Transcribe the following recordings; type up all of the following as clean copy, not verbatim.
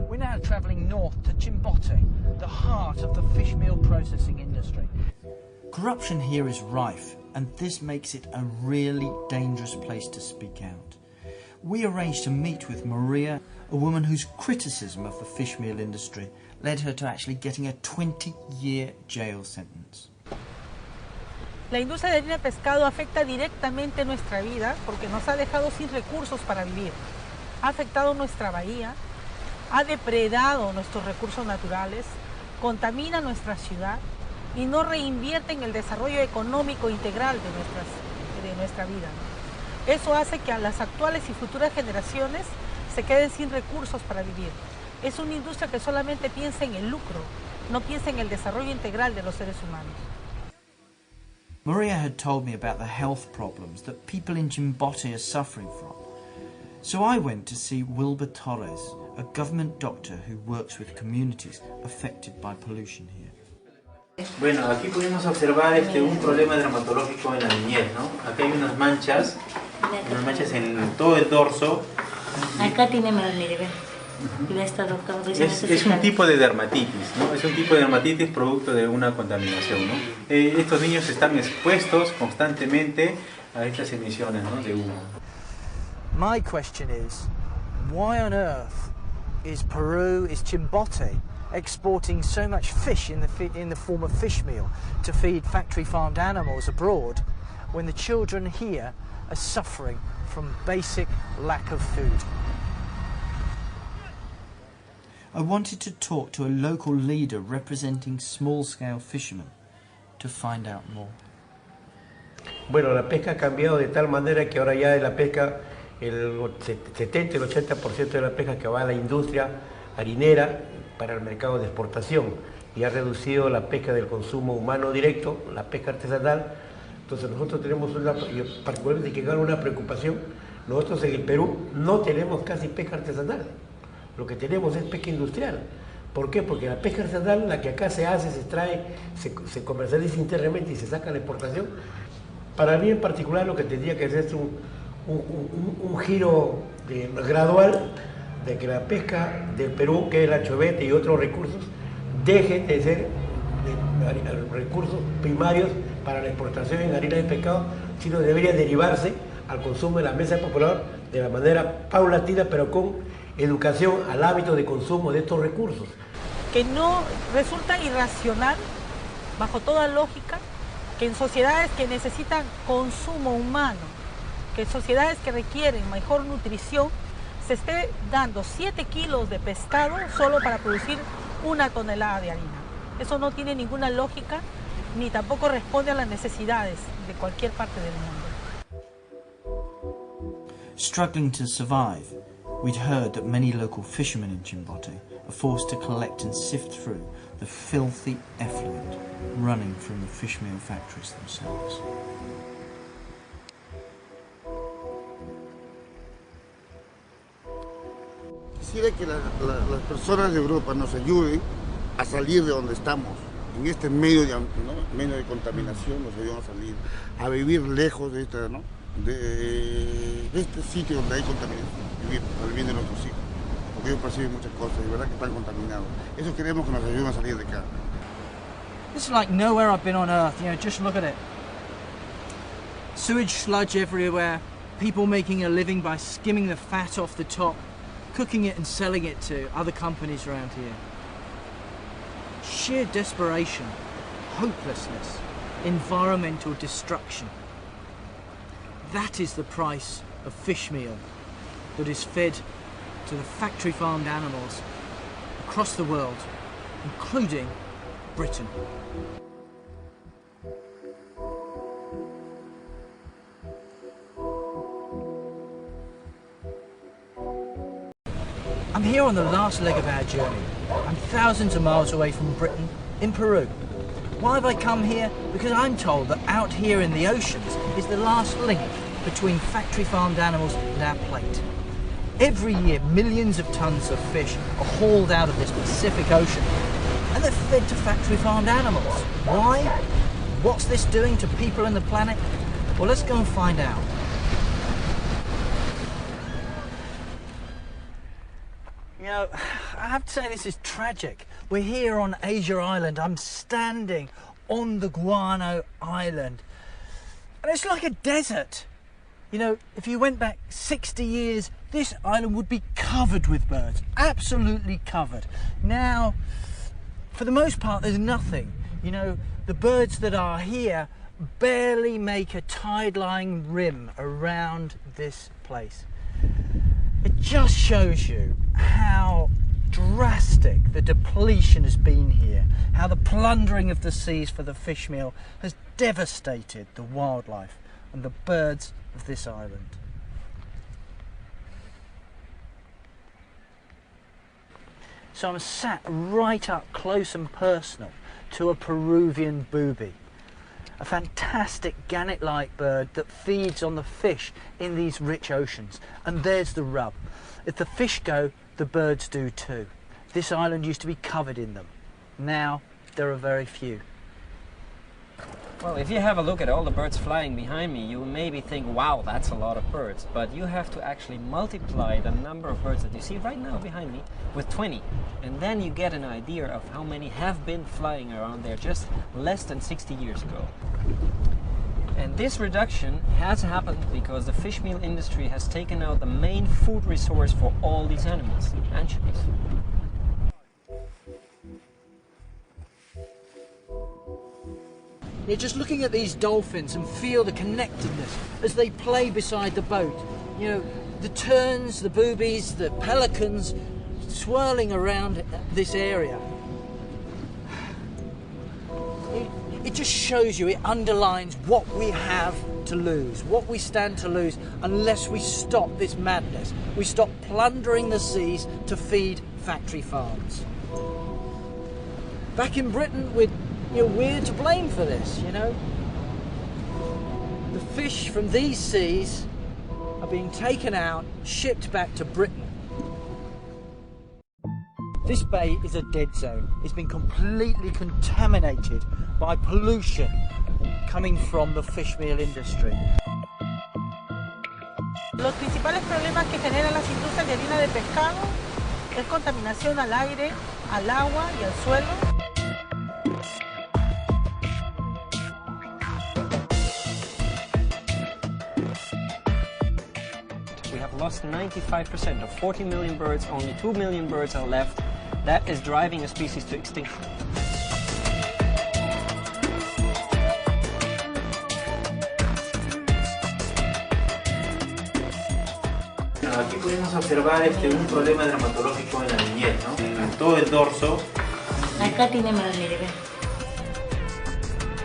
We're now travelling north to Chimbote, the heart of the fish meal processing industry. Corruption here is rife, and this makes it a really dangerous place to speak out. We arranged to meet with Maria, a woman whose criticism of the fish meal industry led her to actually getting a 20-year jail sentence. La industria de harina de pescado afecta directamente nuestra vida porque nos ha dejado sin recursos para vivir. Ha afectado nuestra bahía, ha depredado nuestros recursos naturales, contamina nuestra ciudad y no reinvierte en el desarrollo económico integral de nuestra vida. Eso hace que a las actuales y futuras generaciones se queden sin recursos para vivir. Es una industria que solamente piensa en el lucro, no piensa en el desarrollo integral de los seres humanos. Maria had told me about the health problems that people in Chimbote are suffering from. So I went to see Wilbur Torres, a government doctor who works with communities affected by pollution here. Bueno, aquí podemos observar un problema dermatológico en la niñez, ¿no? Acá hay unas manchas en todo el dorso. Acá tiene melanina. Es un tipo de dermatitis, ¿no? Es un tipo de dermatitis producto de una contaminación, ¿no? Estos niños están expuestos constantemente a estas emisiones, ¿no?, de humo. My question is, why on earth is Chimbote exporting so much fish in the form of fish meal to feed factory farmed animals abroad when the children here are suffering from basic lack of food? I wanted to talk to a local leader representing small-scale fishermen to find out more. Bueno, la pesca ha cambiado de tal manera que ahora ya de la pesca el 70 y el 80% de la pesca que va a la industria harinera para el mercado de exportación y ha reducido la pesca del consumo humano directo, la pesca artesanal. Entonces nosotros tenemos particularmente que una preocupación. Nosotros en el Perú no tenemos casi pesca artesanal. Lo que tenemos es pesca industrial. ¿Por qué? Porque la pesca artesanal, la que acá se hace, se extrae, se comercializa internamente y se saca a la exportación. Para mí en particular lo que tendría que hacer es un giro gradual de que la pesca del Perú, que es el anchovete y otros recursos, dejen de ser recursos primarios para la exportación en harina de pescado, sino debería derivarse al consumo de la mesa popular de la manera paulatina, pero con educación al hábito de consumo de estos recursos. Que no resulta irracional, bajo toda lógica, que en sociedades que necesitan consumo humano, que en sociedades que requieren mejor nutrición, se esté dando 7 kilos de pescado solo para producir 1 tonelada de harina. Eso no tiene ninguna lógica, ni tampoco responde a las necesidades de cualquier parte del mundo. Struggling to survive, we'd heard that many local fishermen in Chimbote are forced to collect and sift through the filthy effluent running from the fish meal factories themselves. Quisiera que las personas de Europa nos ayuden a salir de donde estamos, en este medio de contaminación, nos ayudan a salir, a vivir lejos de esta, ¿no?, de este sitio donde hay contaminación, vivir para el bien de nuestros hijos, porque ellos perciben muchas cosas y verdad que están contaminados. Eso queremos que nos ayuden a salir de acá. This is like nowhere I've been on earth, just look at it. Sewage sludge everywhere, people making a living by skimming the fat off the top, cooking it and selling it to other companies around here. Sheer desperation, hopelessness, environmental destruction. That is the price of fish meal that is fed to the factory farmed animals across the world, including Britain. I'm here on the last leg of our journey. I'm thousands of miles away from Britain, in Peru. Why have I come here? Because I'm told that out here in the oceans is the last link between factory farmed animals and our plate. Every year, millions of tons of fish are hauled out of this Pacific Ocean and they're fed to factory farmed animals. Why? What's this doing to people and the planet? Well, let's go and find out. You know, I have to say this is tragic. We're here on Asia Island. I'm standing on the guano island. And it's like a desert. You know, if you went back 60 years, this island would be covered with birds. Absolutely covered. Now, for the most part, there's nothing. You know, the birds that are here barely make a tide-line rim around this place. It just shows you how drastic the depletion has been here, how the plundering of the seas for the fish meal has devastated the wildlife and the birds of this island. So I'm sat right up close and personal to a Peruvian booby, a fantastic gannet-like bird that feeds on the fish in these rich oceans. And there's the rub. If the fish go, the birds do too. This island used to be covered in them. Now there are very few. Well, if you have a look at all the birds flying behind me, you maybe think, wow, that's a lot of birds. But you have to actually multiply the number of birds that you see right now behind me with 20. And then you get an idea of how many have been flying around there just less than 60 years ago. And this reduction has happened because the fish meal industry has taken out the main food resource for all these animals, anchovies. You're just looking at these dolphins and feel the connectedness as they play beside the boat. You know, the terns, the boobies, the pelicans swirling around this area. It just shows you, it underlines what we have to lose, what we stand to lose unless we stop this madness. We stop plundering the seas to feed factory farms. Back in Britain, we're to blame for this, you know. The fish from these seas are being taken out, shipped back to Britain. This bay is a dead zone. It's been completely contaminated by pollution coming from the fish meal industry. Los principales problemas que generan las industrias de harina de pescado es contaminación al aire, al agua y al suelo. We have lost 95% of 40 million birds, only 2 million birds are left. That is driving a species to extinction. Aquí podemos observar un problema dermatológico en la niñez, ¿no? En todo el dorso. Acá tiene más nieve.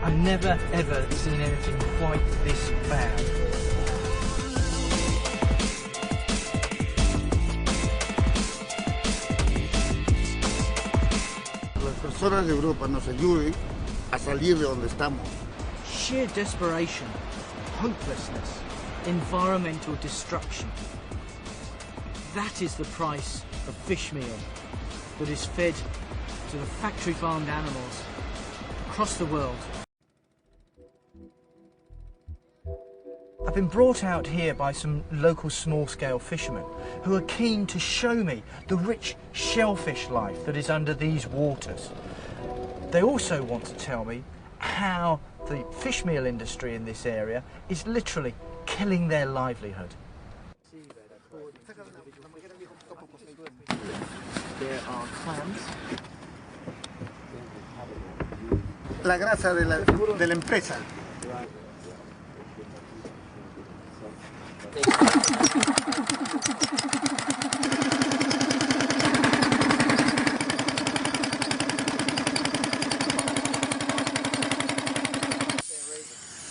I've never ever seen anything quite this bad. Las personas de Europa nos ayuden a salir de donde estamos. Sheer desperation, hopelessness, environmental destruction. That is the price of fish meal that is fed to the factory farmed animals across the world. I've been brought out here by some local small-scale fishermen who are keen to show me the rich shellfish life that is under these waters. They also want to tell me how the fish meal industry in this area is literally killing their livelihood. There are clams. La grasa de la empresa.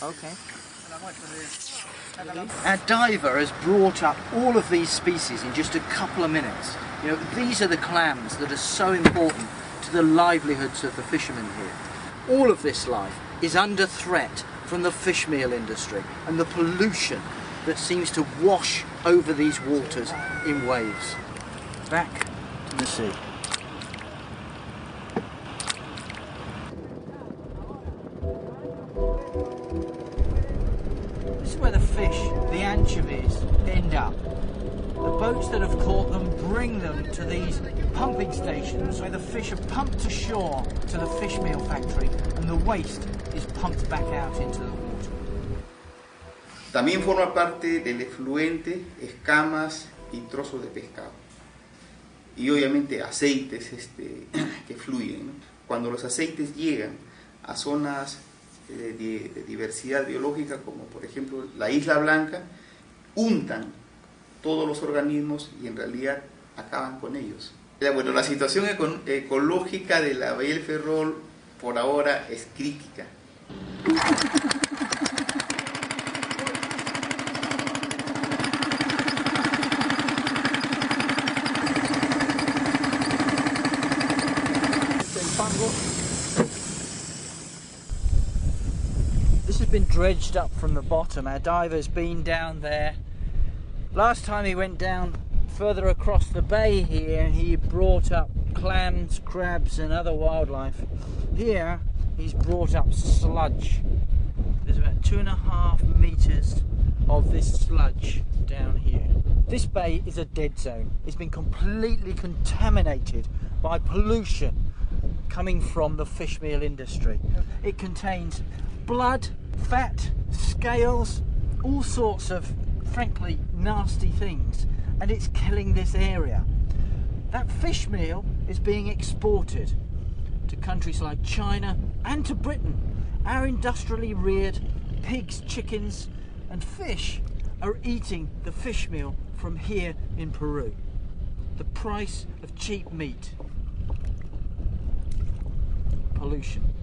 Okay. Our diver has brought up all of these species in just a couple of minutes. You know, these are the clams that are so important to the livelihoods of the fishermen here. All of this life is under threat from the fish meal industry and the pollution that seems to wash over these waters in waves. Back to the sea. This is where the fish, the anchovies, end up. The boat boats that have caught them bring them to these pumping stations where the fish are pumped to shore to the fish meal factory and the waste is pumped back out into the water. También forma parte del efluente escamas y trozos de pescado. Y obviamente aceites que fluyen, ¿no? Cuando los aceites llegan a zonas de diversidad biológica, como por ejemplo la Isla Blanca, untan todos los organismos y en realidad acaban con ellos. Bueno, la situación ecológica de la bahía del Ferrol por ahora es crítica. This has been dredged up from the bottom. Our diver's been down there. Last time he went down further across the bay here and he brought up clams, crabs and other wildlife. Here he's brought up sludge. There's about 2.5 meters of this sludge down here. This bay is a dead zone. It's been completely contaminated by pollution coming from the fish meal industry. It contains blood, fat, scales, all sorts of frankly nasty things, and it's killing this area. That fish meal is being exported to countries like China and to Britain. Our industrially reared pigs, chickens and fish are eating the fish meal from here in Peru. The price of cheap meat. Pollution.